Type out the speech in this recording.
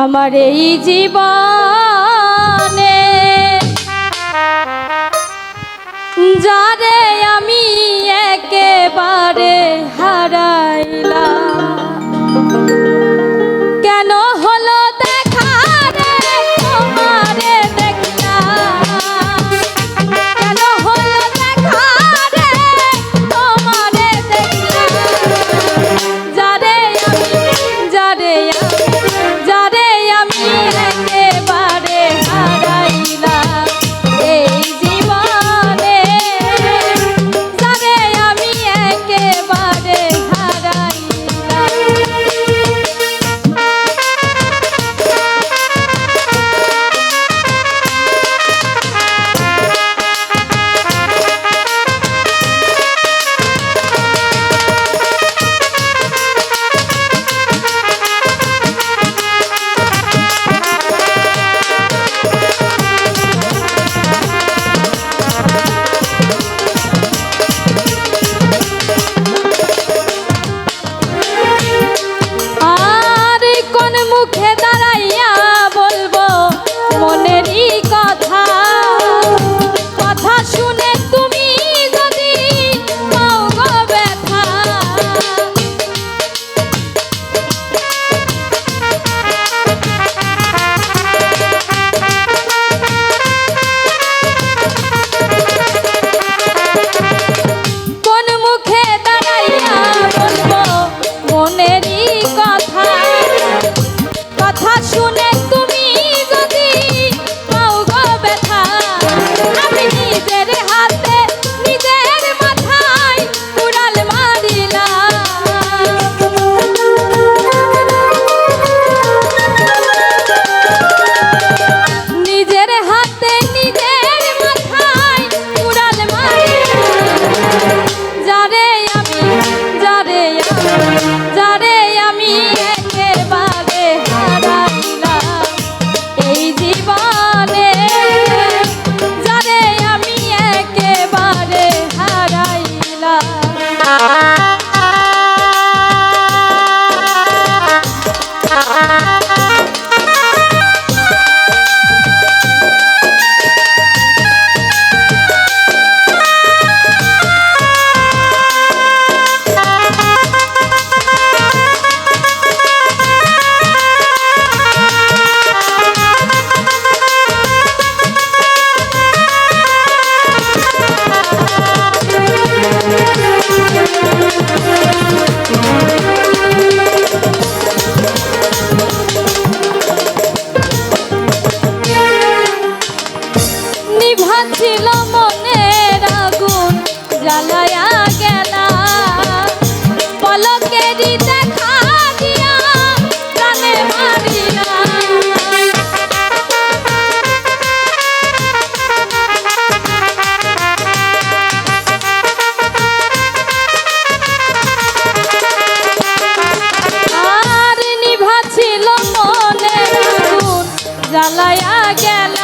আমার এই জীবনে যারে আমি একেবারে হারাইলাম। কেন হলো দেখা রে তোমারে দেখলাম, কেন হলো দেখা রে তোমারে দেখলাম। যারে আমি একেবারে হারাইলাম এই জীবনে, যারে আমি একেবারে হারাইলাম। মুখে দাঁড়াইয়া বলবো মনেরই কথা, কথা শুনে তুমি যদি পাও গো ব্যথা। কোন মুখে দাঁড়াইয়া বলবো মনেরই কথা, কথা শুনে তুমি যদি পাও গো ব্যথা। আমি নিজের হাতে নিজের মাথায় কুড়াল মারিলাম, নিজের হাতে নিজের মাথায় কুড়াল মারিলাম। যারে আমি একেবারে হারাইলাম এই জীবনে, যারে আমি একেবারে হারাইলাম। ছিল মনের আগুন জ্বালায়া গেলা, পলকেরই দেখা দিয়া প্রাণে মারিলা। আর নিভা ছিল মনের আগুন জ্বালায়া গেলা,